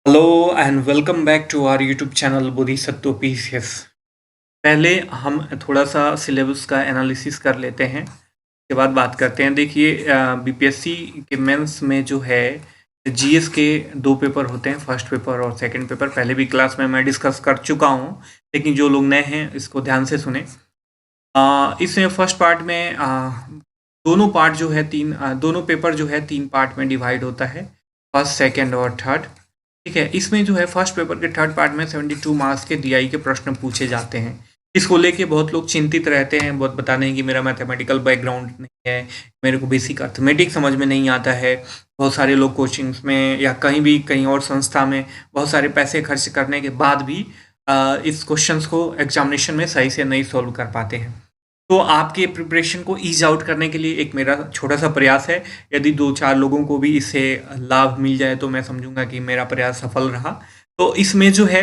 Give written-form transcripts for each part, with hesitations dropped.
Hello and welcome back to our YouTube channel Bodhisattva PCS. पहले हम थोड़ा सा सिलेबस का एनालिसिस कर लेते हैं, उसके बाद बात करते हैं। देखिए, बीपीएससी के मेंस में जो है जीएस के दो पेपर होते हैं, फर्स्ट पेपर और सेकंड पेपर। पहले भी क्लास में मैं डिस्कस कर चुका हूं, लेकिन जो लोग नए हैं इसको ध्यान से सुने। इसमें फर्स्ट पार्ट में दोनों पार्ट जो है दोनों पेपर जो है तीन पार्ट में डिवाइड होता है, फर्स्ट सेकंड और थर्ड। ठीक है, इसमें जो है फर्स्ट पेपर के थर्ड पार्ट में 72 मार्क्स के डीआई के प्रश्न पूछे जाते हैं। इसको लेके बहुत लोग चिंतित रहते हैं, बहुत बताने हैं कि मेरा मैथमेटिकल बैकग्राउंड नहीं है, मेरे को बेसिक अर्थमेटिक समझ में नहीं आता है। बहुत सारे लोग कोचिंग्स में या कहीं और संस्था में बहुत सारे पैसे खर्च करने के बाद भी इस क्वेश्चंस को एग्जामिनेशन में सही से नहीं सॉल्व कर पाते हैं। तो आपके प्रिपरेशन को ईज आउट करने के लिए एक मेरा छोटा सा प्रयास है। यदि 2-4 लोगों को भी इससे लाभ मिल जाए तो मैं समझूंगा कि मेरा प्रयास सफल रहा। तो इसमें जो है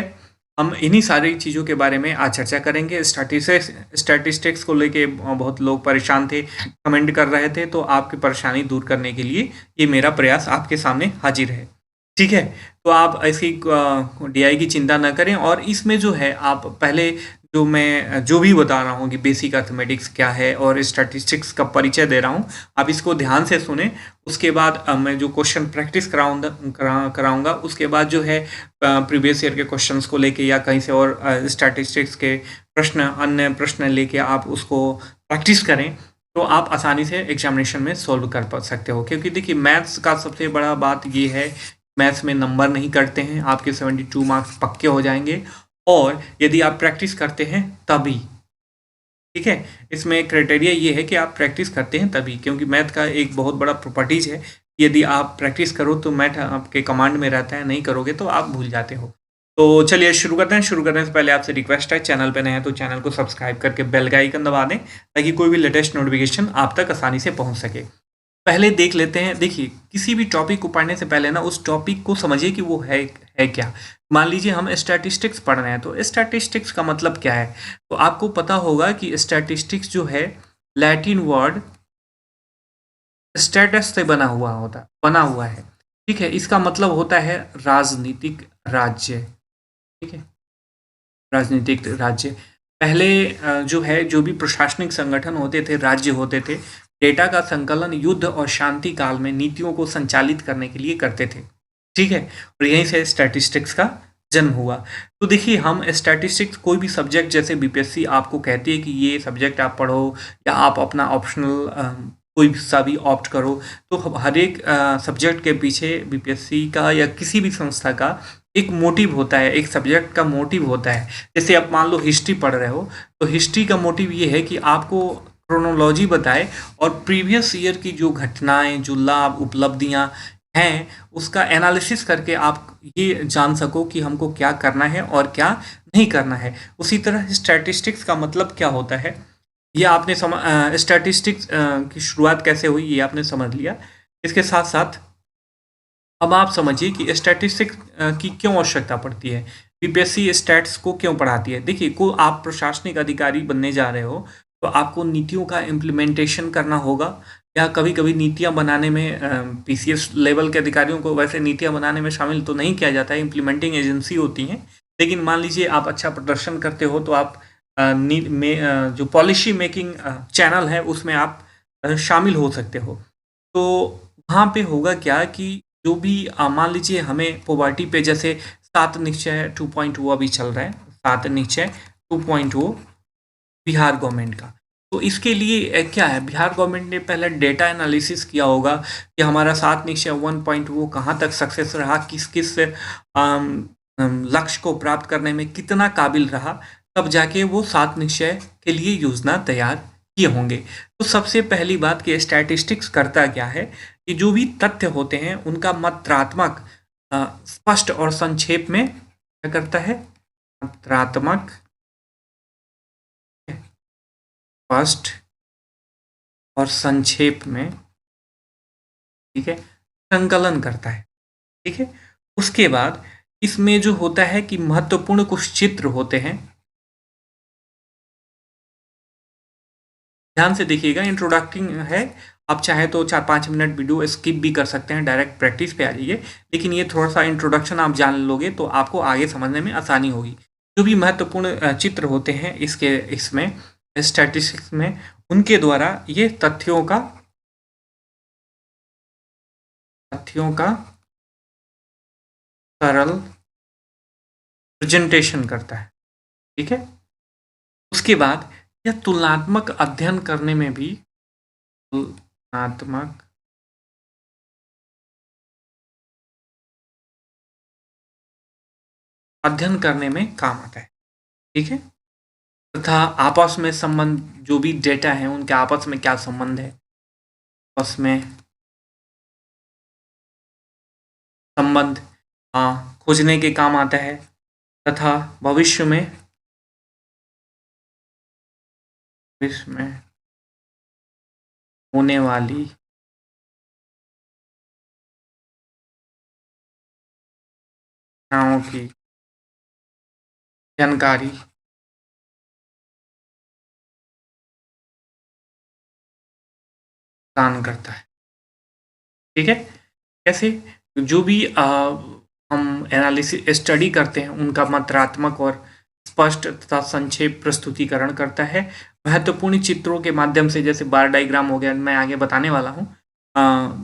हम इन्हीं सारी चीज़ों के बारे में आज चर्चा करेंगे। स्टैटिस्टिक्स को लेके बहुत लोग परेशान थे, कमेंट कर रहे थे, तो आपकी परेशानी दूर करने के लिए ये मेरा प्रयास आपके सामने हाजिर है। ठीक है, तो आप ऐसी डीआई की चिंता ना करें। और इसमें जो है आप पहले जो भी बता रहा हूँ कि बेसिक अर्थमेटिक्स क्या है और स्टैटिस्टिक्स का परिचय दे रहा हूँ, आप इसको ध्यान से सुने। उसके बाद मैं जो क्वेश्चन प्रैक्टिस कराऊंगा, उसके बाद जो है प्रीवियस ईयर के क्वेश्चंस को लेके या कहीं से और स्टैटिस्टिक्स के अन्य प्रश्न लेके आप उसको प्रैक्टिस करें, तो आप आसानी से एग्जामिनेशन में सोल्व कर सकते हो। क्योंकि देखिए, मैथ्स का सबसे बड़ा बात ये है, मैथ्स में नंबर नहीं कटते हैं, आपके 72 मार्क्स पक्के हो जाएंगे और यदि आप प्रैक्टिस करते हैं तभी। ठीक है, इसमें क्राइटेरिया ये है कि आप प्रैक्टिस करते हैं तभी, क्योंकि मैथ का एक बहुत बड़ा प्रॉपर्टीज है। यदि आप प्रैक्टिस करो तो मैथ आपके कमांड में रहता है, नहीं करोगे तो आप भूल जाते हो। तो चलिए शुरू करते हैं। शुरू करने से पहले आपसे रिक्वेस्ट है, चैनल पे नए हैं तो चैनल को सब्सक्राइब करके बेल का आइकन दबा दें, ताकि कोई भी लेटेस्ट नोटिफिकेशन आप तक आसानी से पहुंच सके। पहले देख लेते हैं। देखिए, किसी भी टॉपिक को पढ़ने से पहले ना उस टॉपिक को समझिए कि वो है क्या। मान लीजिए हम स्टैटिस्टिक्स पढ़ रहे हैं, तो स्टैटिस्टिक्स का मतलब क्या है। तो आपको पता होगा कि स्टैटिस्टिक्स जो है लैटिन वर्ड स्टेटस से बना हुआ है। ठीक है, इसका मतलब होता है राजनीतिक राज्य। ठीक है, राजनीतिक राज्य। पहले जो है जो भी प्रशासनिक संगठन होते थे, राज्य होते थे, डेटा का संकलन युद्ध और शांति काल में नीतियों को संचालित करने के लिए करते थे। ठीक है, और यहीं से स्टैटिस्टिक्स का जन्म हुआ। तो देखिए, हम स्टैटिस्टिक्स कोई भी सब्जेक्ट, जैसे बीपीएससी आपको कहती है कि ये सब्जेक्ट आप पढ़ो या आप अपना ऑप्शनल कोई सा भी ऑप्ट करो, तो हर एक सब्जेक्ट के पीछे बीपीएससी का या किसी भी संस्था का एक मोटिव होता है, एक सब्जेक्ट का मोटिव होता है। जैसे आप मान लो हिस्ट्री पढ़ रहे हो, तो हिस्ट्री का मोटिव ये है कि आपको क्रोनोलॉजी बताए और प्रीवियस ईयर की जो घटनाएं, जो लाभ, उपलब्धियां हैं, उसका एनालिसिस करके आप ये जान सको कि हमको क्या करना है और क्या नहीं करना है। उसी तरह स्टैटिस्टिक्स का मतलब क्या होता है, ये आपने स्टैटिस्टिक्स की शुरुआत कैसे हुई ये आपने समझ लिया। इसके साथ साथ अब आप समझिए कि स्टैटिस्टिक्स की क्यों आवश्यकता पड़ती है, बीपीएससी स्टैट्स को क्यों पढ़ाती है। देखिए, को आप प्रशासनिक अधिकारी बनने जा रहे हो, तो आपको नीतियों का इम्प्लीमेंटेशन करना होगा। या कभी कभी नीतियां बनाने में पीसीएस लेवल के अधिकारियों को वैसे नीतियां बनाने में शामिल तो नहीं किया जाता है, इम्प्लीमेंटिंग एजेंसी होती हैं। लेकिन मान लीजिए आप अच्छा प्रदर्शन करते हो, तो आप जो पॉलिसी मेकिंग चैनल है उसमें आप शामिल हो सकते हो। तो वहाँ पे होगा क्या कि जो भी मान लीजिए हमें पॉवर्टी पे, जैसे 7 निश्चय 2.0 अभी चल रहा है, 7 निश्चय 2.0 बिहार गवर्नमेंट का। तो इसके लिए क्या है, बिहार गवर्नमेंट ने पहले डेटा एनालिसिस किया होगा कि हमारा 7 निश्चय 1.0 कहाँ तक सक्सेस रहा, किस किस लक्ष्य को प्राप्त करने में कितना काबिल रहा, तब जाके वो 7 निश्चय के लिए योजना तैयार किए होंगे। तो सबसे पहली बात कि स्टैटिस्टिक्स करता क्या है कि जो भी तथ्य होते हैं उनका मात्रात्मक, स्पष्ट और संक्षेप में क्या करता है, मात्रात्मक, स्पष्ट और संक्षेप में, ठीक है, संकलन करता है। ठीक है, उसके बाद इसमें जो होता है कि महत्वपूर्ण कुछ चित्र होते हैं। ध्यान से देखिएगा, इंट्रोडक्टिंग है, आप चाहे तो 4-5 मिनट वीडियो स्किप भी कर सकते हैं, डायरेक्ट प्रैक्टिस पे आ जाइए। लेकिन ये थोड़ा सा इंट्रोडक्शन आप जान लोगे तो आपको आगे समझने में आसानी होगी। जो भी महत्वपूर्ण चित्र होते हैं इसमें स्टैटिस्टिक्स में, उनके द्वारा ये तथ्यों का सरल प्रेजेंटेशन करता है। ठीक है, उसके बाद यह तुलनात्मक अध्ययन करने में भी तुलनात्मक अध्ययन करने में काम आता है। ठीक है, तथा आपस में संबंध, जो भी डेटा है उनके आपस में क्या संबंध है, आपस में संबंध खोजने के काम आता है। तथा भविष्य में होने वाली घटनाओं की जानकारी प्रदान करता है। ठीक है, कैसे, जो भी हम एनालिसिस स्टडी करते हैं उनका मात्रात्मक और स्पष्ट तथा संक्षेप प्रस्तुतिकरण करता है। महत्वपूर्ण चित्रों के माध्यम से, जैसे बार डायग्राम हो गया, मैं आगे बताने वाला हूँ,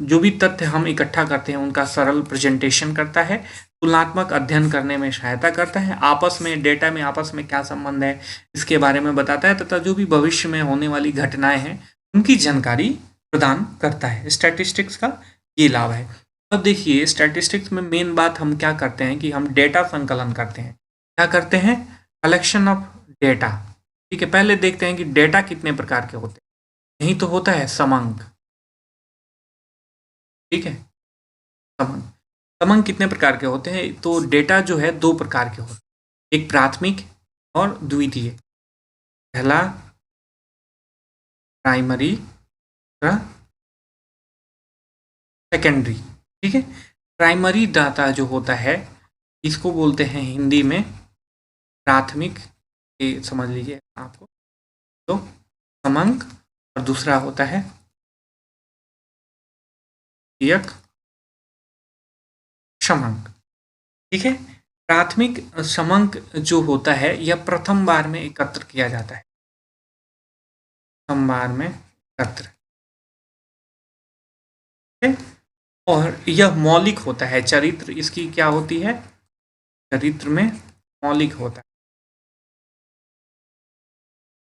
जो भी तथ्य हम इकट्ठा करते हैं उनका सरल प्रेजेंटेशन करता है, तुलनात्मक अध्ययन करने में सहायता करता है, आपस में डेटा में आपस में क्या संबंध है इसके बारे में बताता है, तथा जो भी भविष्य में होने वाली घटनाएं हैं उनकी जानकारी प्रदान करता है। स्टैटिस्टिक्स का ये लाभ है। अब देखिए, स्टैटिस्टिक्स में मेन बात हम क्या करते हैं कि हम डेटा संकलन करते हैं। क्या करते हैं? Collection of data. ठीक है, पहले देखते हैं कि डेटा कितने प्रकार के होते हैं। यही तो होता है समंक। ठीक है, समंक कितने प्रकार के होते हैं? तो डेटा जो है 2 प्रकार के होते हैं, एक प्राथमिक और द्वितीय। पहला प्राइमरी, सेकेंडरी। ठीक है, प्राइमरी डाटा जो होता है इसको बोलते हैं हिंदी में प्राथमिक, ये समझ लीजिए आपको, तो समंक, और दूसरा होता है द्वितीयक समंक। ठीक है, प्राथमिक समंक जो होता है यह प्रथम बार में एकत्र किया जाता है, प्रथम बार में एकत्र। और यह मौलिक होता है, चरित्र इसकी क्या होती है? चरित्र में मौलिक होता है,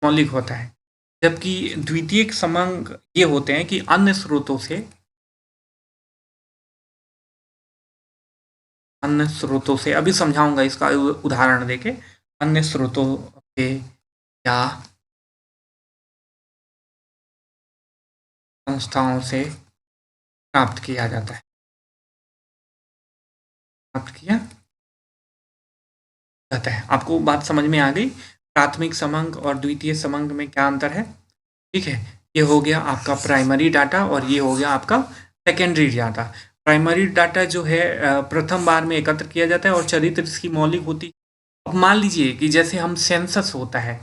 मौलिक होता है। जबकि द्वितीयक समंक ये होते हैं कि अन्य स्रोतों से, अभी समझाऊंगा इसका उदाहरण देके, अन्य स्रोतों से या संस्थाओं से प्राप्त किया जाता है, प्राप्त किया जाता है। आपको बात समझ में आ गई? प्राथमिक समंक और द्वितीय समंक में क्या अंतर है? ठीक है, ये हो गया आपका प्राइमरी डाटा और ये हो गया आपका सेकेंडरी डाटा। प्राइमरी डाटा जो है प्रथम बार में एकत्र किया जाता है और चरित्र इसकी मौलिक होती है। अब मान लीजिए कि जैसे हम सेंसस होता है,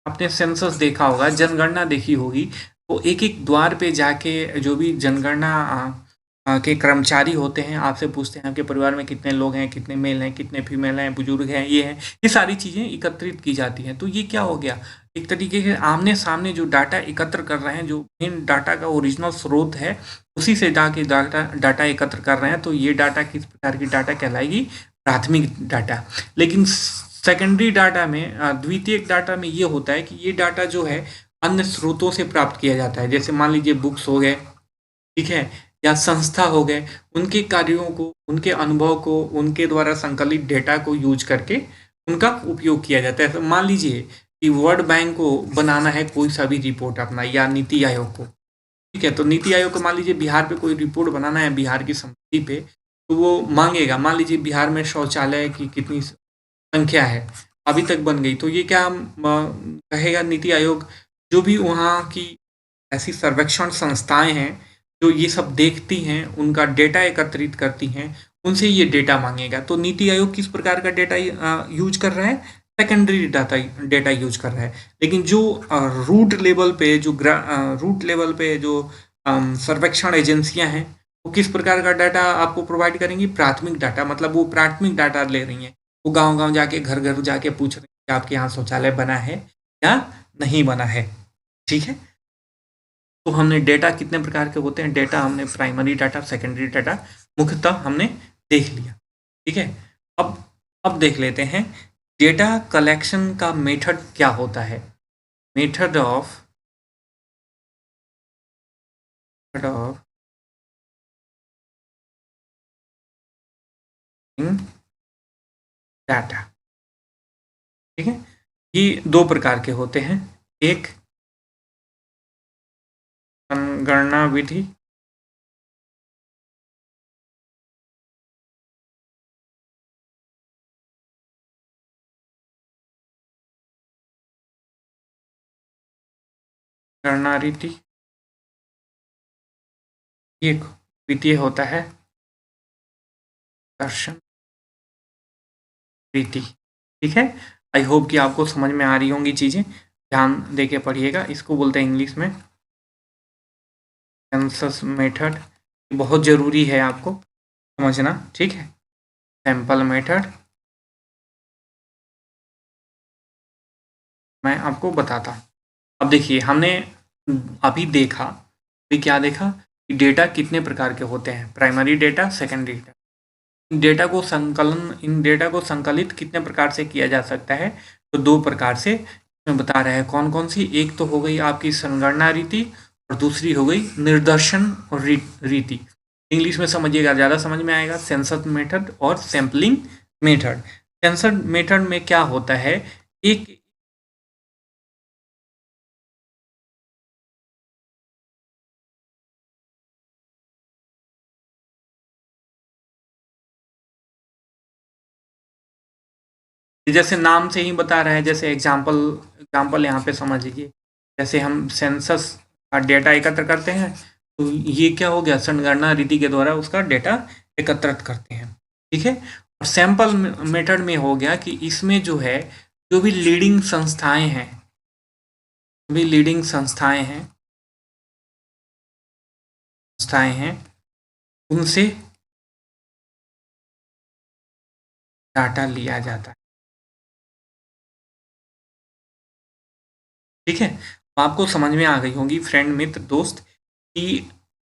आपने सेंसस देखा होगा, जनगणना देखी होगी, तो एक एक द्वार पे जाके जो भी जनगणना के कर्मचारी होते हैं आपसे पूछते हैं आपके परिवार में कितने लोग हैं, कितने मेल हैं, कितने फीमेल हैं, बुजुर्ग हैं, ये हैं, ये सारी चीज़ें एकत्रित की जाती हैं। तो ये क्या हो गया? एक तरीके के आमने सामने जो डाटा एकत्र कर रहे हैं, जो मेन डाटा का ओरिजिनल स्रोत है उसी से जाके डाटा एकत्र कर रहे हैं। तो ये डाटा किस प्रकार की डाटा कहलाएगी? प्राथमिक डाटा। लेकिन सेकेंडरी डाटा में, द्वितीयक डाटा में ये होता है कि ये डाटा जो है अन्य स्रोतों से प्राप्त किया जाता है। जैसे मान लीजिए बुक्स हो गए, ठीक है, या संस्था हो गए, उनके कार्यों को, उनके अनुभव को, उनके द्वारा संकलित डेटा को यूज करके उनका उपयोग किया जाता है। तो मान लीजिए कि वर्ल्ड बैंक को बनाना है कोई सा भी रिपोर्ट अपना, या नीति आयोग को, ठीक है, तो नीति आयोग को मान लीजिए बिहार पे कोई रिपोर्ट बनाना है, बिहार की समृद्धि पे, तो वो मांगेगा, मान लीजिए बिहार में शौचालय की कितनी संख्या है, अभी तक बन गई, तो ये क्या कहेगा नीति आयोग? जो भी वहाँ की ऐसी सर्वेक्षण संस्थाएं हैं जो ये सब देखती हैं, उनका डेटा एकत्रित करती हैं, उनसे ये डेटा मांगेगा। तो नीति आयोग किस प्रकार का डेटा यूज कर रहा है? सेकेंडरी डेटा यूज कर रहा है। लेकिन जो रूट लेवल पे जो सर्वेक्षण एजेंसियां हैं, वो किस प्रकार का डाटा आपको प्रोवाइड करेंगी? प्राथमिक डाटा, मतलब वो प्राथमिक डाटा ले रही हैं। वो गांव-गांव जाके, घर-घर जाके पूछ रही हैं कि आपके यहाँ शौचालय बना है या नहीं बना है। ठीक है? तो हमने डेटा कितने प्रकार के होते हैं? डेटा हमने प्राइमरी डाटा, सेकेंडरी डाटा मुख्यतः हमने देख लिया। ठीक है? अब देख लेते हैं डेटा कलेक्शन का मेथड क्या होता है। Method of data. ठीक है, ये दो प्रकार के होते हैं। एक संगणना विधि, गणना रीति, एक द्वितीय होता है दर्शन रीति। ठीक है, आई होप कि आपको समझ में आ रही होंगी चीजें, ध्यान दे के पढ़िएगा। इसको बोलते हैं इंग्लिश में सेंसस मेथड। बहुत जरूरी है आपको समझना। ठीक है, सैंपल मेथड मैं आपको बताता हूँ। अब देखिए, हमने अभी देखा, अभी क्या देखा कि डेटा कितने प्रकार के होते हैं, प्राइमरी डेटा, सेकेंडरी डेटा। इन डेटा को संकलित कितने प्रकार से किया जा सकता है? तो दो प्रकार से इसमें बता रहे हैं। कौन कौन सी? एक तो हो गई आपकी संगणना रीति और दूसरी हो गई निर्देशन रीति। इंग्लिश में समझिएगा, ज़्यादा समझ में आएगा। सेंसस मेथड और सैम्पलिंग मेथड। सेंसस मेथड में क्या होता है, एक जैसे नाम से ही बता रहा है, जैसे एग्जाम्पल यहाँ पे समझ लीजिए। जैसे हम सेंसस का डेटा एकत्र करते हैं, तो ये क्या हो गया, संगणना रीति के द्वारा उसका डेटा एकत्रित करते हैं। ठीक है, और सैंपल मेथड में हो गया कि इसमें जो है, जो भी लीडिंग संस्थाएं हैं, उनसे डाटा लिया जाता है। ठीक है, तो आपको समझ में आ गई होंगी फ्रेंड, मित्र, दोस्त, कि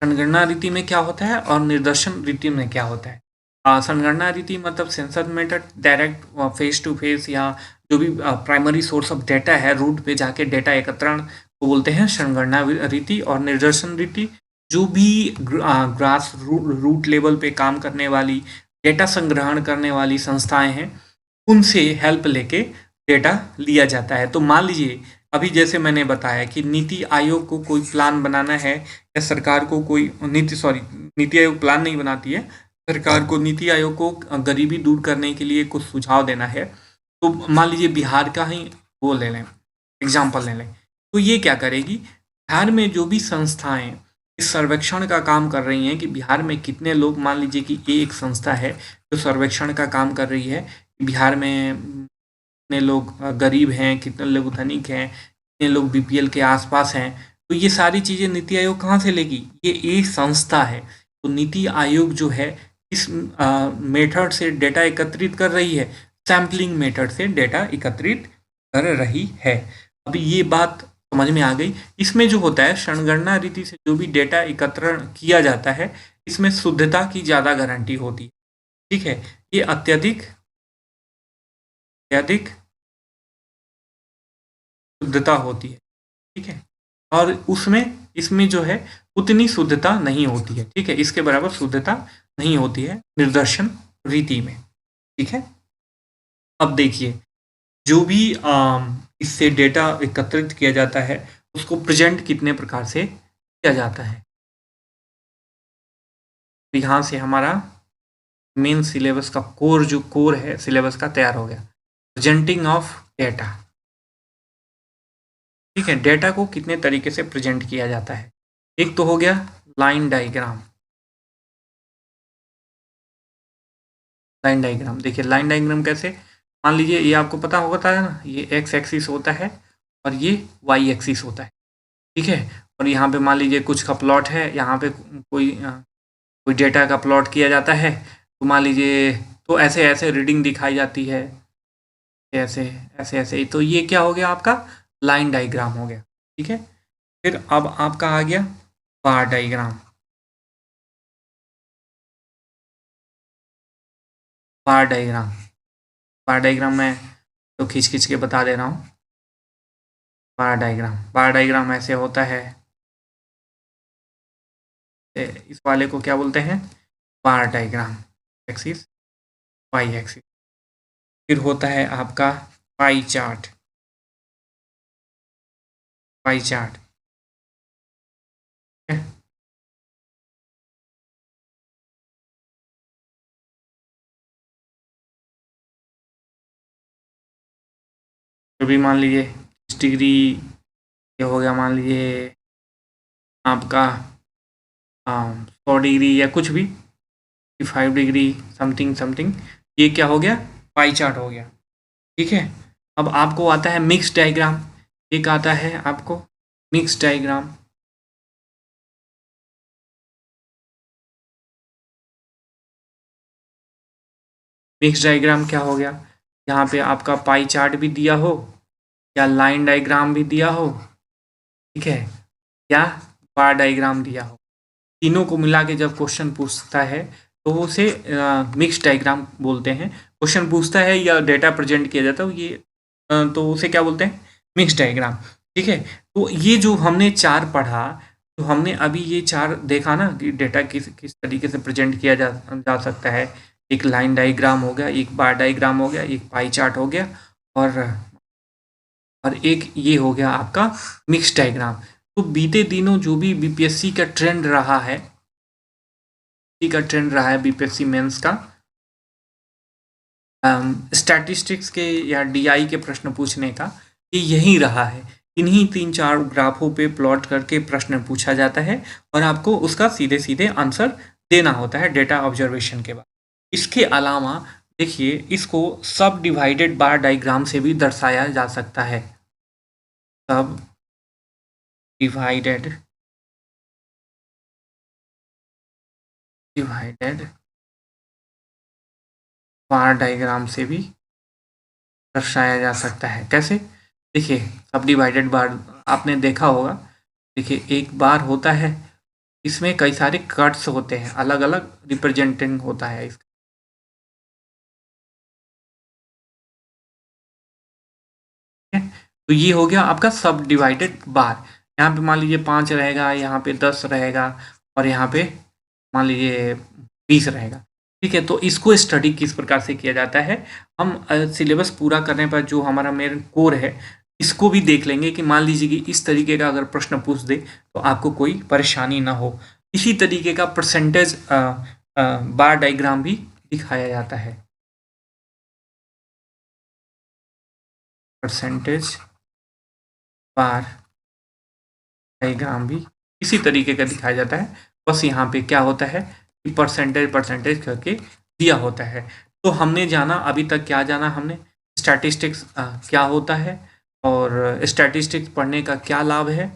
संगणना रीति में क्या होता है और निर्देशन रीति में क्या होता है। संगणना रीति मतलब census method, direct face to face, या जो भी प्राइमरी सोर्स ऑफ डेटा है, रूट पे जाके डेटा एकत्रण को बोलते हैं संगणना रीति। और निर्देशन रीति जो भी ग्रास रूट लेवल पे काम करने वाली, डेटा संग्रहण करने वाली संस्थाएं हैं, उनसे हेल्प लेके डेटा लिया जाता है। तो मान लीजिए, अभी जैसे मैंने बताया कि नीति आयोग को कोई प्लान बनाना है, या सरकार को कोई नीति आयोग प्लान नहीं बनाती है, सरकार को, नीति आयोग को गरीबी दूर करने के लिए कुछ सुझाव देना है। तो मान लीजिए बिहार का ही वो ले लें, एग्जाम्पल ले लें। तो ये क्या करेगी, बिहार में जो भी संस्थाएं इस सर्वेक्षण का काम कर रही हैं कि बिहार में कितने लोग, मान लीजिए कि ये एक संस्था है जो सर्वेक्षण का काम कर रही है, बिहार में कितने लोग गरीब हैं, कितने लोग धनिक हैं, कितने लोग बीपीएल के आसपास हैं। तो ये सारी चीज़ें नीति आयोग कहाँ से लेगी? ये एक संस्था है। तो नीति आयोग जो है इस मेथड से डेटा एकत्रित कर रही है, सैम्पलिंग मेथड से डेटा एकत्रित कर रही है। अभी ये बात समझ में आ गई। इसमें जो होता है, संगणना रीति से जो भी डेटा एकत्रण किया जाता है, इसमें शुद्धता की ज़्यादा गारंटी होती है। ठीक है, ये अत्यधिक शुद्धता होती है। ठीक है, और इसमें जो है उतनी शुद्धता नहीं होती है। ठीक है, इसके बराबर शुद्धता नहीं होती है निर्देशन रीति में। ठीक है, अब देखिए, जो भी इससे डेटा एकत्रित किया जाता है, उसको प्रेजेंट कितने प्रकार से किया जाता है। तो यहाँ से हमारा मेन सिलेबस का कोर है सिलेबस का तैयार हो गया। Presenting of data. ठीक है, डेटा को कितने तरीके से प्रेजेंट किया जाता है। एक तो हो गया लाइन डायग्राम। देखिए लाइन डायग्राम कैसे, मान लीजिए ये आपको पता होता है ना, ये एक्स एक्सिस होता है और ये वाई एक्सिस होता है। ठीक है, और यहाँ पे मान लीजिए कुछ का प्लॉट है, यहाँ पे कोई डेटा का प्लॉट किया जाता है, तो मान लीजिए तो ऐसे ऐसे रीडिंग दिखाई जाती है, ऐसे ऐसे ऐसे। तो ये क्या हो गया आपका लाइन डायग्राम हो गया। ठीक है, फिर अब आपका आ गया बार डायग्राम। बार डायग्राम बार डायग्राम मैं तो खींच खींच के बता दे रहा हूँ। बार डायग्राम ऐसे होता है। इस वाले को क्या बोलते हैं, बार डायग्राम, एक्सिस वाई एक्सिस। फिर होता है आपका पाई चार्ट। पाई चार्ट है। तो भी मान लीजिए 30 डिग्री ये हो गया, मान लीजिए आपका 100 डिग्री या कुछ भी 5 डिग्री समथिंग समथिंग, ये क्या हो गया पाई चार्ट हो गया। ठीक है, अब आपको आता है मिक्स डायग्राम। एक आता है आपको मिक्स डायग्राम। मिक्स डायग्राम क्या हो गया, यहाँ पे आपका पाई चार्ट भी दिया हो या लाइन डायग्राम भी दिया हो, ठीक है, या बार डायग्राम दिया हो, तीनों को मिला के जब क्वेश्चन पूछता है तो उसे मिक्स डायग्राम बोलते हैं। क्वेश्चन पूछता है या डेटा प्रेजेंट किया जाता है ये तो उसे क्या बोलते हैं, मिक्स डायग्राम। ठीक है, तो ये जो हमने चार पढ़ा, तो हमने अभी ये चार देखा ना कि डेटा किस किस तरीके से प्रेजेंट किया जा सकता है। एक लाइन डायग्राम हो गया, एक बार डायग्राम हो गया, एक पाई चार्ट हो गया, और एक ये हो गया आपका मिक्स डायग्राम। तो बीते दिनों जो भी बीपीएससी का ट्रेंड रहा है, बीपीएससी मेंस का स्टैटिस्टिक्स के या डीआई के प्रश्न पूछने का, ये यही रहा है। इन्हीं 3-4 ग्राफों पे प्लॉट करके प्रश्न पूछा जाता है और आपको उसका सीधे सीधे आंसर देना होता है डेटा ऑब्जर्वेशन के बाद। इसके अलावा देखिए, इसको सब डिवाइडेड बार डायग्राम से भी दर्शाया जा सकता है। सब डिवाइडेड बार डायग्राम से भी दर्शाया जा सकता है। कैसे, देखिए सब डिवाइडेड बार आपने देखा होगा। देखिए एक बार होता है, इसमें कई सारे कट्स होते हैं, अलग अलग रिप्रेजेंटिंग होता है इसका। ठीक है, तो ये हो गया आपका सब डिवाइडेड बार। यहाँ पे मान लीजिए 5 रहेगा, यहाँ पे 10 रहेगा, और यहाँ पे मान लीजिए 20 रहेगा। ठीक है, तो इसको स्टडी किस प्रकार से किया जाता है, हम सिलेबस पूरा करने पर जो हमारा मेन कोर है इसको भी देख लेंगे कि मान लीजिए कि इस तरीके का अगर प्रश्न पूछ दे तो आपको कोई परेशानी ना हो। इसी तरीके का परसेंटेज बार डायग्राम भी दिखाया जाता है। परसेंटेज बार डायग्राम भी इसी तरीके का दिखाया जाता है, बस यहाँ पे क्या होता है कि परसेंटेज करके दिया होता है। तो हमने जाना, अभी तक क्या जाना हमने, स्टैटिस्टिक्स क्या होता है और स्टैटिस्टिक्स पढ़ने का क्या लाभ है।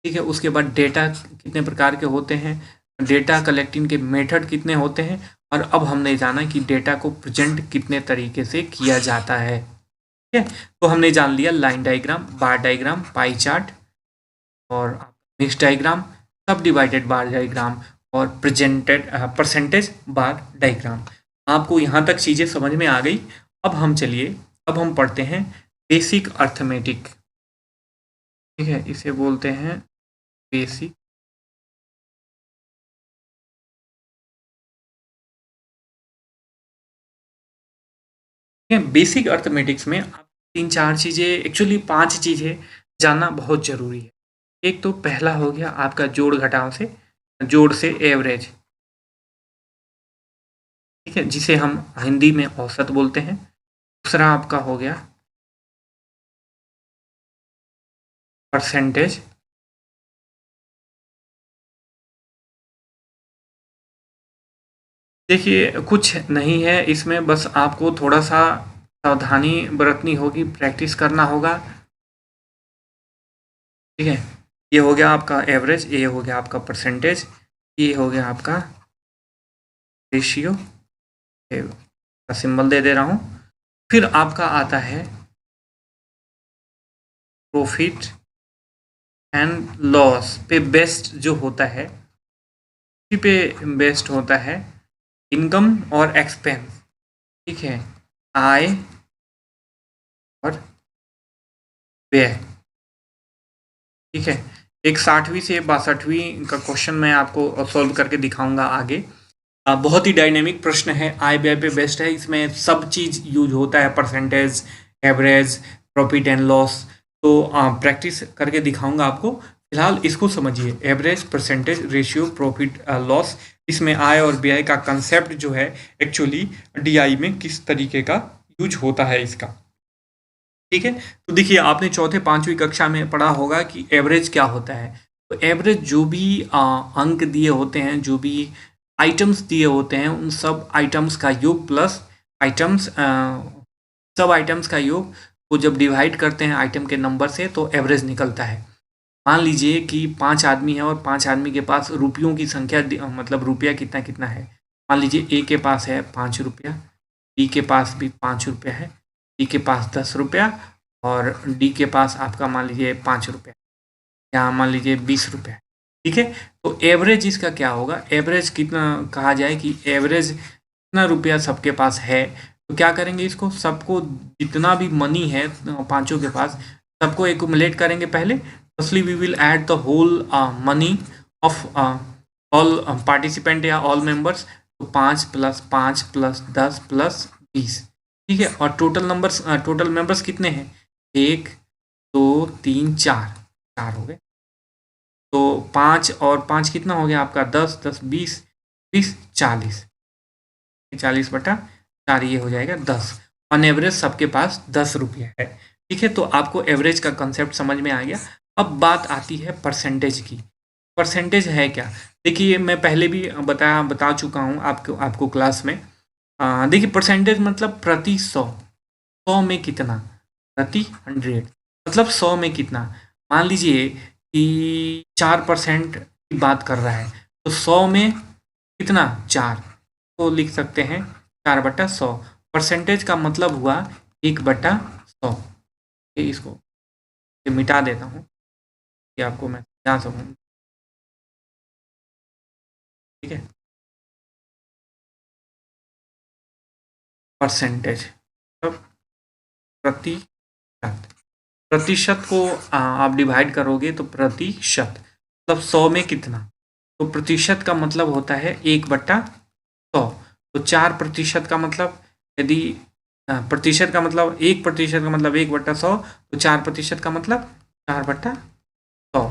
ठीक है, उसके बाद डेटा कितने प्रकार के होते हैं, डेटा कलेक्टिंग के मेथड कितने होते हैं, और अब हमने जाना कि डेटा को प्रेजेंट कितने तरीके से किया जाता है। ठीक है, तो हमने जान लिया लाइन डायग्राम, बार डायग्राम, पाई चार्ट, और मिक्स डायग्राम, सब डिवाइडेड बार डायग्राम, और प्रेजेंटेड परसेंटेज बार डायग्राम। आपको यहाँ तक चीज़ें समझ में आ गई। अब हम पढ़ते हैं बेसिक अर्थमेटिक। ठीक है, इसे बोलते हैं बेसिक बेसिक अर्थमेटिक्स में आप 3-4 चीज़ें, एक्चुअली 5 चीज़ें जानना बहुत ज़रूरी है। एक तो पहला हो गया आपका जोड़ घटाव से, जोड़ से एवरेज, ठीक है, जिसे हम हिंदी में औसत बोलते हैं। दूसरा आपका हो गया परसेंटेज, देखिए कुछ नहीं है इसमें, बस आपको थोड़ा सा सावधानी बरतनी होगी, प्रैक्टिस करना होगा। ठीक है, ये हो गया आपका एवरेज, ये हो गया आपका परसेंटेज, ये हो गया आपका रेशियो, का सिंबल दे दे रहा हूँ। फिर आपका आता है प्रॉफिट एंड लॉस पे बेस्ड जो होता है, इसी पे बेस्ड होता है इनकम और एक्सपेंस, ठीक है, आय और व्यय, ठीक है। एक 60वीं से 62वीं का क्वेश्चन मैं आपको सॉल्व करके दिखाऊंगा आगे। बहुत ही डायनेमिक प्रश्न है, आय व्यय पे बेस्ड है, इसमें सब चीज़ यूज होता है, percentage, average, profit and loss. तो प्रैक्टिस करके दिखाऊंगा आपको। फिलहाल इसको समझिए, average, percentage, ratio, profit, loss, इसमें आय और व्यय का कंसेप्ट जो है एक्चुअली डीआई में किस तरीके का यूज होता है इसका, ठीक है। तो देखिए, आपने चौथे 5वीं कक्षा में पढ़ा होगा कि एवरेज क्या होता है। तो एवरेज जो भी अंक दिए होते हैं, जो भी आइटम्स दिए होते हैं, उन सब आइटम्स का योग प्लस आइटम्स, सब आइटम्स का योग को जब डिवाइड करते हैं आइटम के नंबर से तो एवरेज निकलता है। मान लीजिए कि 5 आदमी है और 5 आदमी के पास रुपयों की संख्या मतलब रुपया कितना कितना है। मान लीजिए ए के पास है 5 रुपया, बी के पास भी 5 रुपया है, डी के पास 10 रुपया और डी के पास आपका मान लीजिए 5 रुपया, या मान लीजिए 20 रुपया, ठीक है। तो एवरेज इसका क्या होगा, एवरेज कितना कहा जाए कि एवरेज कितना रुपया सबके पास है। तो क्या करेंगे, इसको सबको जितना भी मनी है पांचों के पास, सबको एक्यूमुलेट करेंगे पहले। Firstly we will add the whole money of all participant या ऑल मेंबर्स। तो 5 + 5 + 10 + 20, ठीक है। और टोटल मेंबर्स कितने हैं, 1 2 3 4, 4 हो गए। तो 5 और 5 कितना हो गया आपका, 10 10 20 20 40, 40/4, ये हो जाएगा 10। ऑन एवरेज सबके पास 10 रुपये है, ठीक है। तो आपको एवरेज का कंसेप्ट समझ में आ गया। अब बात आती है परसेंटेज की। परसेंटेज है क्या, देखिए मैं पहले भी बता चुका हूँ आपको क्लास में। देखिए, परसेंटेज मतलब प्रति 100, 100 में कितना, प्रति 100 मतलब 100 में कितना। मान लीजिए कि 4% की बात कर रहा है, तो 100 में कितना, 4, तो लिख सकते हैं 4/100। परसेंटेज का मतलब हुआ 1/100। इसको मिटा देता हूँ कि आपको मैं समझा सकूँ, ठीक है। परसेंटेज मतलब प्रतिशत, प्रतिशत को आप डिवाइड करोगे तो प्रतिशत मतलब 100 में कितना, तो प्रतिशत का मतलब होता है 1/100। तो 4% का मतलब, यदि प्रतिशत का मतलब 1% का मतलब 1/100, तो 4% का मतलब 4/100,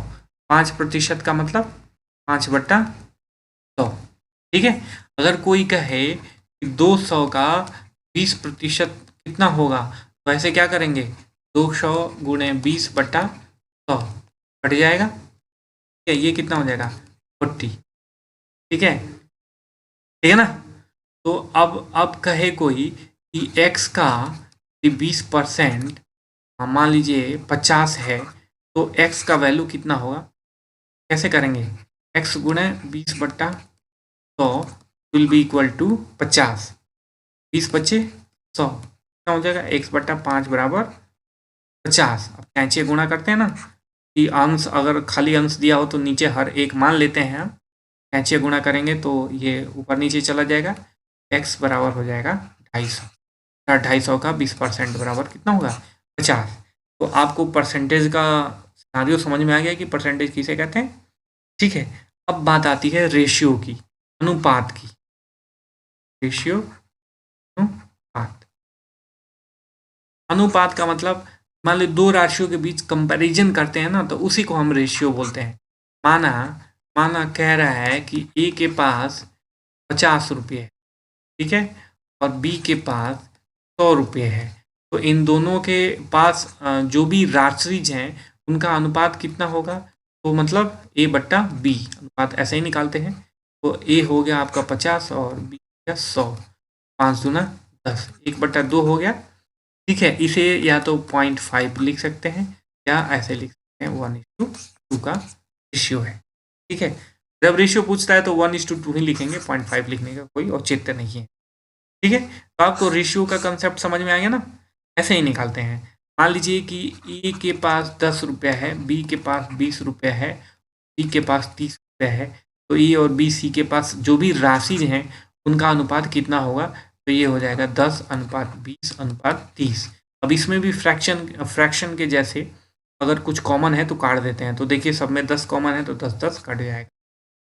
5% का मतलब 5/100, ठीक है। अगर कोई कहे कि 200 का 20% कितना होगा, तो ऐसे क्या करेंगे, 200 × 20/100 कट जाएगा, ठीक है। ये कितना हो जाएगा, 40, ठीक है, ठीक है ना। तो अब कहे कोई कि x का 20% मान लीजिए 50 है, तो x का वैल्यू कितना होगा, कैसे करेंगे, x × 20/100 will be equal to 50, 20 बचे 100, कितना हो जाएगा, x/5 = 50। अब कैंची गुणा करते हैं ना, कि अंश अगर खाली अंश दिया हो तो नीचे हर एक मान लेते हैं हम, कैंची गुणा करेंगे तो ये ऊपर नीचे चला जाएगा, x बराबर हो जाएगा 250। 250 का 20% बराबर कितना होगा, 50। तो आपको परसेंटेज का सिनारियो समझ में आ गया कि परसेंटेज किसे कहते हैं, ठीक है। अब बात आती है रेशियो की, अनुपात की। रेशियो, अनुपात, अनुपात का मतलब मान लो दो राशियों के बीच कंपैरिजन करते हैं ना, तो उसी को हम रेशियो बोलते हैं। माना माना कह रहा है कि ए के पास 50 रुपये है, ठीक है, और बी के पास 100 रुपये है। तो इन दोनों के पास जो भी राशिज हैं उनका अनुपात कितना होगा, तो मतलब A/B अनुपात ऐसे ही निकालते हैं। तो ए हो गया आपका 50 और बी हो गया 100, 5 दूना 10, 1/2 हो गया, ठीक है। इसे या तो 0.5 लिख सकते हैं या ऐसे लिख सकते हैं 1:2। 2 का रेशियो है। ठीक है, जब रेशियो पूछता है तो 1:2 ही लिखेंगे, 0.5 लिखने का कोई औचित्य नहीं है। ठीक है, तो आपको रेशियो का कंसेप्ट समझ में आ गया ना। ऐसे ही निकालते हैं। मान लीजिए कि ए के पास 10 रुपया है, बी के पास 20 रुपया है, सी के पास 30 रुपया है, तो ए और बी सी के पास जो भी राशि हैं उनका अनुपात कितना होगा, तो ये हो जाएगा 10:20:30। अब इसमें भी फ्रैक्शन के जैसे अगर कुछ कॉमन है तो काट देते हैं, तो देखिए सब में 10 कॉमन है तो 10-10 कट जाएगा।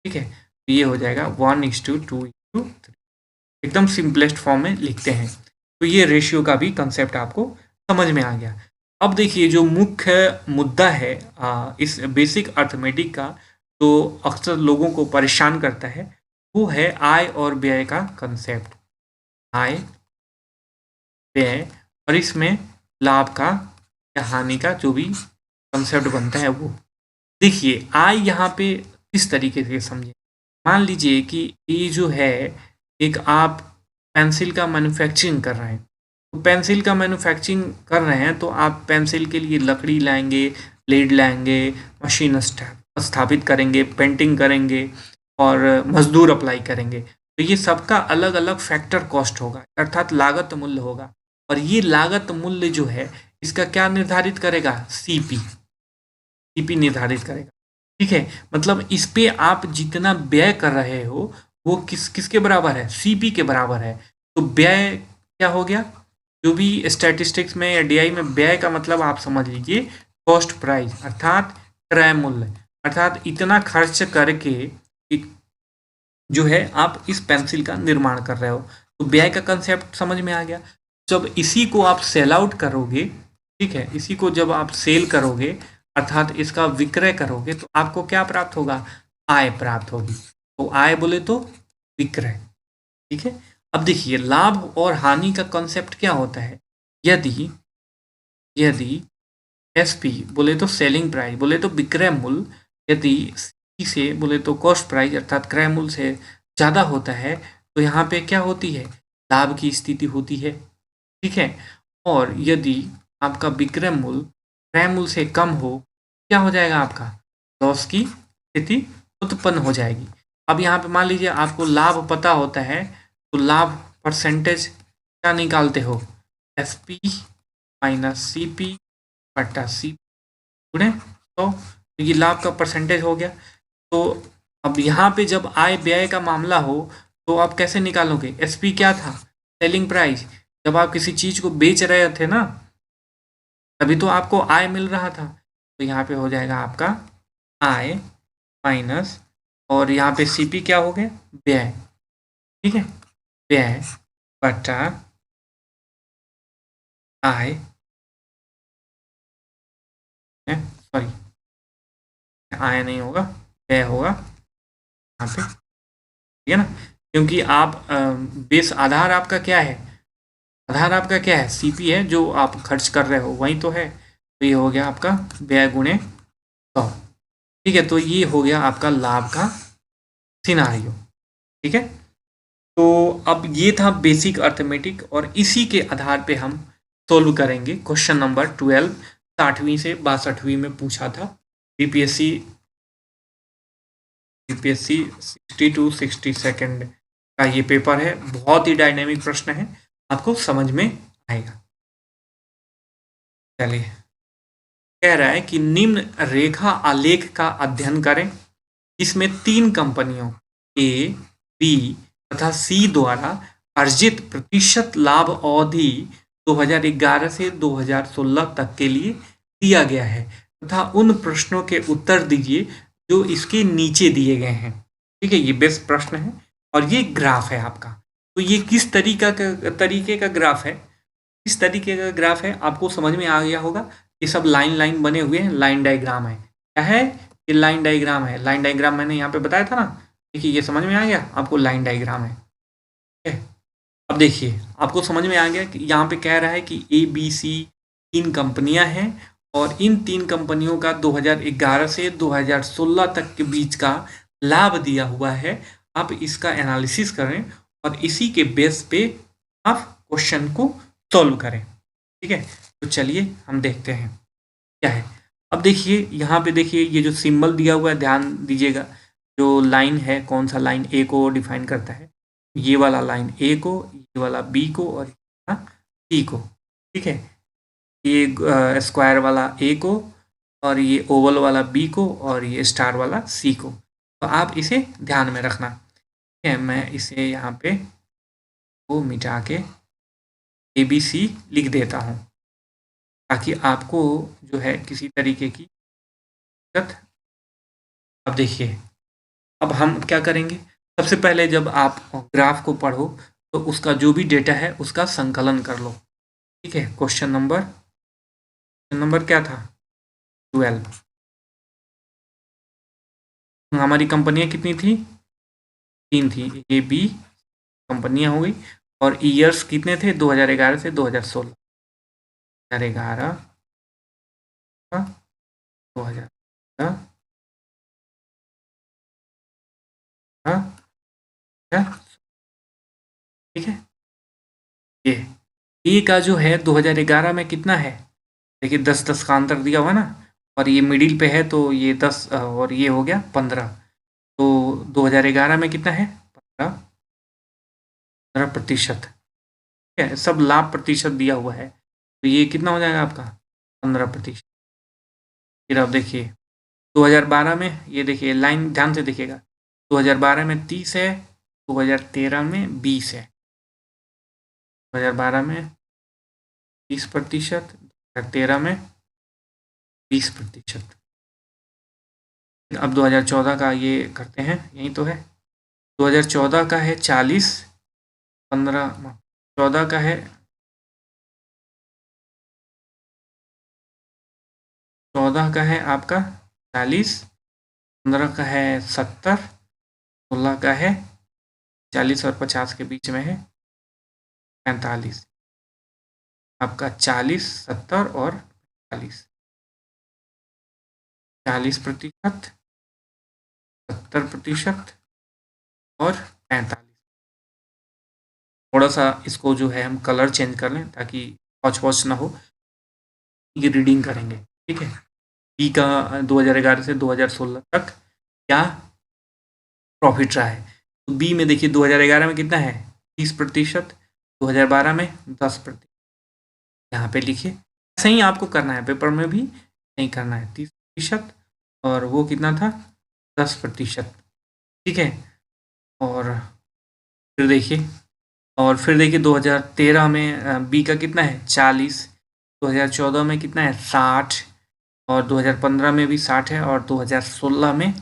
ठीक है, तो ये हो जाएगा 1:2:3। एकदम सिंपलेस्ट फॉर्म में लिखते हैं। तो ये रेशियो का भी कंसेप्ट आपको समझ में आ गया। अब देखिए जो मुख्य मुद्दा है इस बेसिक अर्थमेटिक का, तो अक्सर लोगों को परेशान करता है, वो है आय और व्यय का कंसेप्ट। आय, व्यय, और इसमें लाभ का या हानि का जो भी कंसेप्ट बनता है वो। देखिए आय यहाँ पे किस तरीके से समझें। मान लीजिए कि ये जो है, एक आप पेंसिल का मैन्युफैक्चरिंग कर रहे हैं, तो पेंसिल का मैन्युफैक्चरिंग कर रहे हैं तो आप पेंसिल के लिए लकड़ी लाएंगे, लेड लाएंगे, मशीन स्थापित करेंगे, पेंटिंग करेंगे और मजदूर अप्लाई करेंगे। तो ये सबका अलग अलग फैक्टर कॉस्ट होगा, अर्थात लागत मूल्य होगा। और ये लागत मूल्य जो है इसका क्या निर्धारित करेगा, सीपी निर्धारित करेगा। ठीक है, मतलब इस पे आप जितना व्यय कर रहे हो वो किसके बराबर है, सीपी के बराबर है। तो व्यय क्या हो गया, जो भी स्टैटिस्टिक्स में या डीआई में व्यय का मतलब आप समझ लीजिए कॉस्ट प्राइस, अर्थात क्रय मूल्य, अर्थात इतना खर्च करके जो है आप इस पेंसिल का निर्माण कर रहे हो। तो व्यय का कंसेप्ट समझ में आ गया। जब इसी को आप सेल आउट करोगे, ठीक है, इसी को जब आप सेल करोगे अर्थात इसका विक्रय करोगे तो आपको क्या प्राप्त होगा, आय प्राप्त होगी। तो आय बोले तो विक्रय। ठीक है, अब देखिए लाभ और हानि का कॉन्सेप्ट क्या होता है। यदि यदि एसपी बोले तो सेलिंग प्राइस, बोले तो विक्रय मूल्य, यदि सी से बोले तो कॉस्ट प्राइस अर्थात क्रय मूल्य से ज़्यादा होता है तो यहाँ पे क्या होती है, लाभ की स्थिति होती है। ठीक है, और यदि आपका विक्रय मूल्य क्रय मूल्य से कम हो, क्या हो जाएगा, आपका लॉस की स्थिति उत्पन्न हो जाएगी। अब यहाँ पे मान लीजिए आपको लाभ पता होता है, तो लाभ परसेंटेज क्या निकालते हो, S P minus C P बटा सी गुणे 100, तो ये लाभ का परसेंटेज हो गया। तो अब यहाँ पे जब आय व्यय का मामला हो तो आप कैसे निकालोगे, एसपी क्या था, सेलिंग प्राइस। जब आप किसी चीज़ को बेच रहे थे ना तभी तो आपको आय मिल रहा था, तो यहाँ पे हो जाएगा आपका आय माइनस, और यहाँ पे सीपी क्या हो गया, व्यय। ठीक है, व्यय बटा आय, सॉरी आय नहीं होगा, व्यय होगा यहाँ पे, ठीक है ना, क्योंकि आप बेस आधार आपका क्या है, आधार आपका क्या है, सीपी है, जो आप खर्च कर रहे हो वही तो है। तो ये हो गया आपका व्यय गुणे 100। ठीक है, तो ये हो गया आपका लाभ का सिनारियो। ठीक है, तो अब ये था बेसिक अर्थमेटिक और इसी के आधार पे हम सोल्व करेंगे क्वेश्चन नंबर 12, 60वीं से 62वीं में पूछा था बीपीएससी 60 to 62 का ये पेपर है। बहुत ही डायनेमिक प्रश्न है, आपको समझ में आएगा। चलिए, कह रहा है कि निम्न रेखा आलेख का अध्ययन करें जिसमें 3 कंपनियों ए, बी तथा सी द्वारा अर्जित प्रतिशत लाभ अवधि 2011 से 2016 तक के लिए दिया गया है तथा उन प्रश्नों के उत्तर दीजिए जो इसके नीचे दिए गए हैं। ठीक है, ये बेस्ट प्रश्न है और ये ग्राफ है आपका। तो ये किस तरीके का ग्राफ है, इस तरीके का ग्राफ है, आपको समझ में आ गया होगा। ये सब लाइन लाइन बने हुए हैं, लाइन डायग्राम है। क्या है, ये लाइन डायग्राम है। लाइन डायग्राम मैंने यहाँ पे बताया था ना, देखिए ये समझ में आ गया आपको, लाइन डायग्राम है। ठीक है, अब देखिए आपको समझ में आ गया कि यहाँ पे कह रहा है कि ए बी सी 3 कंपनियां हैं और इन 3 कंपनियों का 2011 से 2016 तक के बीच का लाभ दिया हुआ है। आप इसका एनालिसिस करें और इसी के बेस पे आप क्वेश्चन को सॉल्व करें। ठीक है, तो चलिए हम देखते हैं क्या है। अब देखिए यहाँ पे देखिए ये जो सिंबल दिया हुआ है, ध्यान दीजिएगा, जो लाइन है कौन सा लाइन ए को डिफाइन करता है, ये वाला लाइन ए को, ये वाला बी को और ये वाला सी को, ठीक है। ये स्क्वायर वाला ए को और ये ओवल वाला बी को और ये स्टार वाला सी को। तो आप इसे ध्यान में रखना, ठीक है। मैं इसे यहाँ पे वो मिटा के ए बी सी लिख देता हूँ, ताकि आपको जो है किसी तरीके की दिक्कत। अब देखिए, अब हम क्या करेंगे, सबसे पहले जब आप ग्राफ को पढ़ो तो उसका जो भी डेटा है उसका संकलन कर लो, ठीक है। क्वेश्चन नंबर क्या था, 12। हमारी कंपनियां कितनी थी, 3 थी, ए बी कंपनियां हो गई। और ईयर्स कितने थे, 2011 से 2016, 2011 2000, ठीक है। ये ए का जो है 2011 में कितना है, देखिए 10-10 का अंतर दिया हुआ ना, और ये मिडिल पे है तो ये 10 और ये हो गया 15। तो 2011 में कितना है, 15%, ठीक है। सब लाभ प्रतिशत दिया हुआ है, तो ये कितना हो जाएगा आपका, 15%। फिर आप देखिए 2012 में, ये देखिए लाइन ध्यान से देखिएगा, 2012 में 30 है, 2013 में 20 है। 2012 में 30%, 2013 में 20%। अब 2014 का ये करते हैं, यही तो है। 2014 का है 40, 15, 14 का है, 14 का है आपका 40, 15 का है 70, 16 का है 40 और 50 के बीच में है 45। आपका 40, 70 और 45, 40%, 70% और 45। थोड़ा सा इसको जो है हम कलर चेंज कर लें ताकि पॉच पॉच ना हो, ये रीडिंग करेंगे, ठीक है। बी का 2011 से 2016 तक क्या प्रॉफिट रहा है, तो बी में देखिए 2011 में कितना है, 30%, 2012 में 10%। यहाँ पे लिखिए, ऐसे ही आपको करना है, पेपर में भी नहीं करना है, 30% और वो कितना था, 10%, ठीक है। और फिर देखिए, 2013 में बी का कितना है 40, 2014 में कितना है 60, और 2015 में भी 60 है, और 2016 में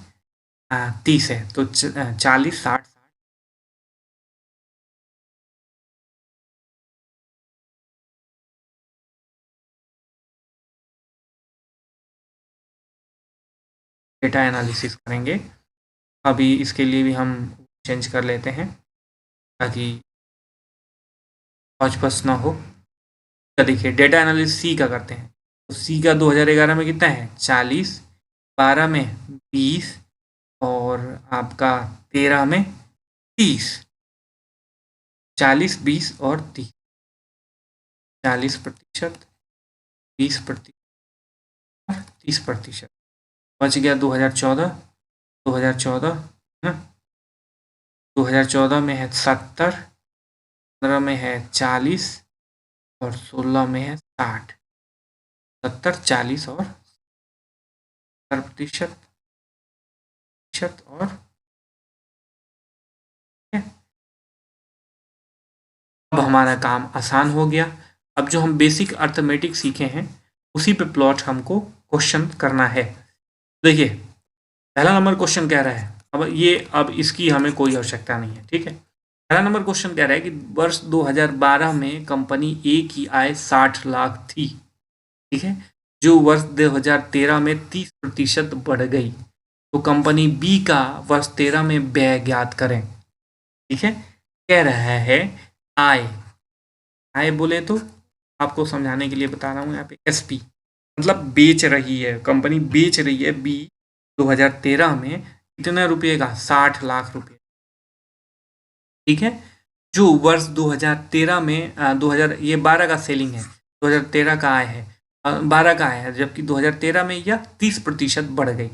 30 है। तो 40, 60, डेटा एनालिसिस करेंगे। अभी इसके लिए भी हम चेंज कर लेते हैं ताकि पच ना हो। तो देखिए डेटा एनालिसिस सी का करते हैं, तो सी का 2011 में कितना है 40, 12 में 20 और आपका 13 में 30, 40, 20 और 30, 40%, 20% और 30%। बच गया 2014, 2014 है ना, 2014 में है 70, 15 में है 40 और 16 में है 60, 70, 40 और 70% और अब हमारा काम आसान हो गया। अब जो हम बेसिक अर्थमेटिक सीखे हैं उसी पे प्लॉट हमको क्वेश्चन करना है। देखिए पहला नंबर क्वेश्चन कह रहा है, अब इसकी हमें कोई आवश्यकता नहीं है, ठीक है। पहला नंबर क्वेश्चन कह रहा है कि वर्ष 2012 में कंपनी ए की आय 60 लाख थी, ठीक है, जो वर्ष 2013 में 30% बढ़ गई। तो कंपनी बी का वर्ष 13 में व्यय ज्ञात करें, ठीक है। कह रहा है आय, आय बोले तो आपको समझाने के लिए बता रहा हूँ, यहाँ पे एसपी मतलब बेच रही है, कंपनी बेच रही है बी 2013 में कितने रुपये का, 60 लाख रुपये, ठीक है। जो वर्ष 2013 में 2000 ये 12 का सेलिंग है, 2013 का आय है, 12 का आया है, जबकि 2013 में यह 30% बढ़ गई।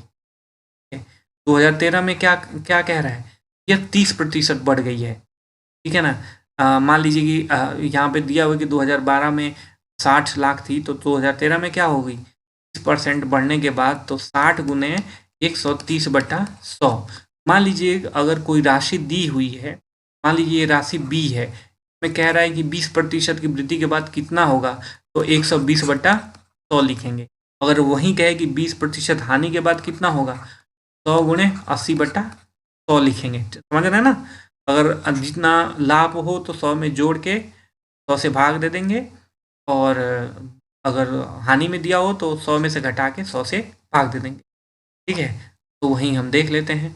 2013 में क्या क्या कह रहा है, यह 30% बढ़ गई है। ठीक है ना। मान लीजिए कि यहाँ पे दिया हुआ कि 2012 में 60 लाख थी, तो 2013 में क्या हो गई, 30% बढ़ने के बाद तो 60 गुने 130/100। मान लीजिए अगर कोई राशि दी हुई है, मान लीजिए ये राशि बी है, में कह रहा है कि 20% की वृद्धि के बाद कितना होगा, तो 120/100 लिखेंगे। अगर वही कहे कि 20% हानि के बाद कितना होगा, 100 गुणे 80/100 लिखेंगे। समझ रहे हैं ना। अगर जितना लाभ हो तो 100 में जोड़ के 100 से भाग दे देंगे, और अगर हानि में दिया हो तो 100 में से घटा के 100 से भाग दे देंगे। ठीक है, तो वहीं हम देख लेते हैं।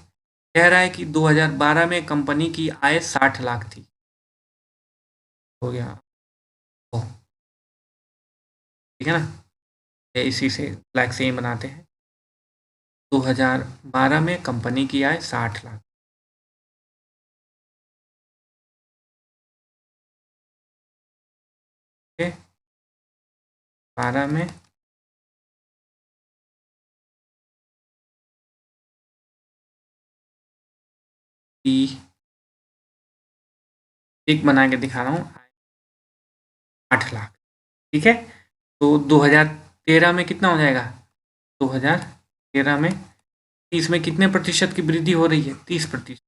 कह रहा है कि 2012 में कंपनी की आय 60 लाख थी। हो गया, ठीक है ना। इसी से ब्लैक से ही बनाते हैं। 2012 में कंपनी की आय 60 लाख। ठीक है, 12 में की एक बना के दिखा रहा हूँ, 8 लाख। ठीक है, तो 2013 में कितना हो जाएगा, 2013 में 30 में कितने प्रतिशत की वृद्धि हो रही है, 30%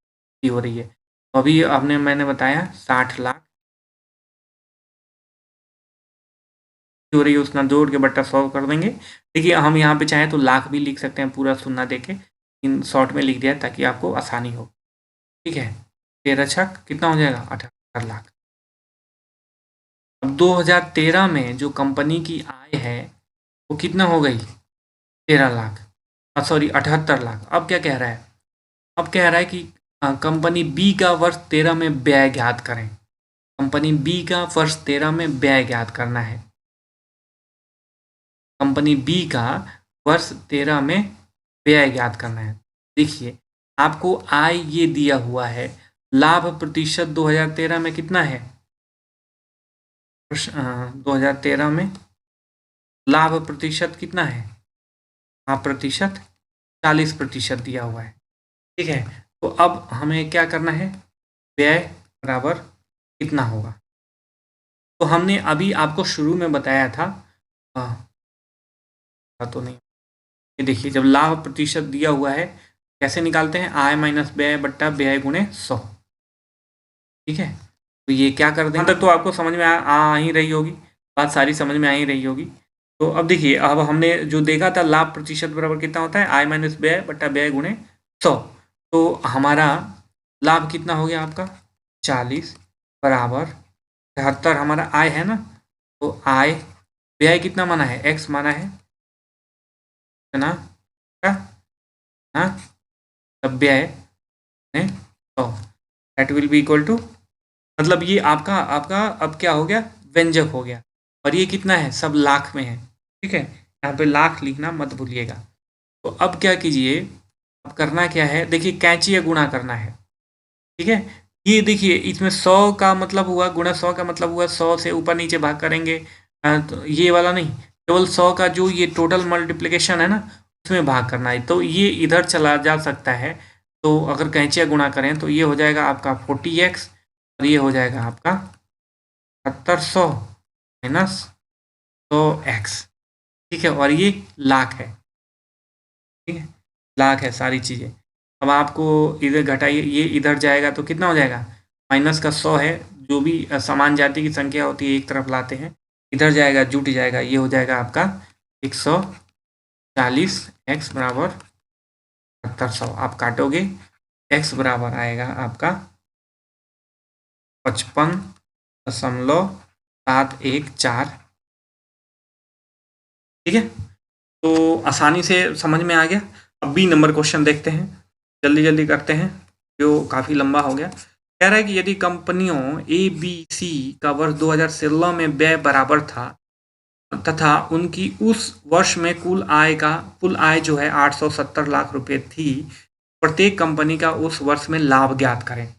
की हो रही है। तो अभी आपने मैंने बताया 60 लाख हो रही है, उसका जोड़ के बट्टा 100 कर देंगे। देखिए हम यहाँ पे चाहें तो लाख भी लिख सकते हैं, पूरा सुनना देके इन शॉर्ट में लिख दिया ताकि आपको आसानी हो। ठीक है, 13 छक कितना हो जाएगा, 78 लाख। अब 2013 में जो कंपनी की आय है वो कितना हो गई, 13 लाख, सॉरी 78 लाख। अब क्या कह रहा है, अब कह रहा है कि कंपनी बी का वर्ष 13 में व्यय ज्ञात करें। कंपनी बी का वर्ष 13 में व्यय ज्ञात करना है। कंपनी बी का वर्ष 13 में व्यय ज्ञात करना है। देखिए आपको आय ये दिया हुआ है, लाभ प्रतिशत 2013 में कितना है, 2013 में लाभ प्रतिशत कितना है, हाँ प्रतिशत 40% दिया हुआ है। ठीक है, तो अब हमें क्या करना है, व्यय बराबर कितना होगा। तो हमने अभी आपको शुरू में बताया था, तो नहीं, ये देखिए जब लाभ प्रतिशत दिया हुआ है कैसे निकालते हैं, आय माइनस व्यय बट्टा व्यय गुणे 100। ठीक है, तो ये क्या कर देंगे, तक तो आपको समझ में आ ही रही होगी, बात सारी समझ में आ ही रही होगी। तो अब देखिए अब हमने जो देखा था लाभ प्रतिशत बराबर कितना होता है, आय माइनस व्यय बट्टा व्यय गुणे 100। तो हमारा लाभ कितना हो गया आपका 40 बराबर 73 हमारा आय है ना, तो आय, व्यय कितना माना है, x माना है ना, हाँ, तब व्यय 100 that will be equal to, मतलब ये आपका आपका अब क्या हो गया, व्यंजक हो गया, और ये कितना है, सब लाख में है। ठीक है, यहाँ पे लाख लिखना मत भूलिएगा। तो अब क्या कीजिए, अब करना क्या है, देखिए कैंची या गुणा करना है। ठीक है, ये देखिए इसमें 100 का मतलब हुआ गुणा 100 का मतलब हुआ 100 से ऊपर नीचे भाग करेंगे, तो ये वाला नहीं, केवल 100 का जो ये टोटल मल्टीप्लिकेशन है ना उसमें भाग करना है, तो ये इधर चला जा सकता है। तो अगर कैंचिया गुणा करें तो ये हो जाएगा आपका 40x, और ये हो जाएगा आपका 7700 माइनस 100x। ठीक है, और ये लाख है। ठीक है, लाख है सारी चीज़ें। अब आपको इधर घटाइए, ये इधर जाएगा तो कितना हो जाएगा, माइनस का 100 है, जो भी समान जाति की संख्या होती है एक तरफ लाते हैं, इधर जाएगा जुट जाएगा, ये हो जाएगा आपका 140, x बराबर 7700। आप काटोगे x बराबर आएगा आपका 55.714। ठीक है, तो आसानी से समझ में आ गया। अब बी नंबर क्वेश्चन देखते हैं, जल्दी जल्दी करते हैं, जो काफ़ी लंबा हो गया। कह रहा है कि यदि कंपनियों ए बी सी का वर्ष 2016 में व्यय बराबर था तथा उनकी उस वर्ष में कुल आय जो है 870 लाख रुपए थी, प्रत्येक कंपनी का उस वर्ष में लाभ ज्ञात करें।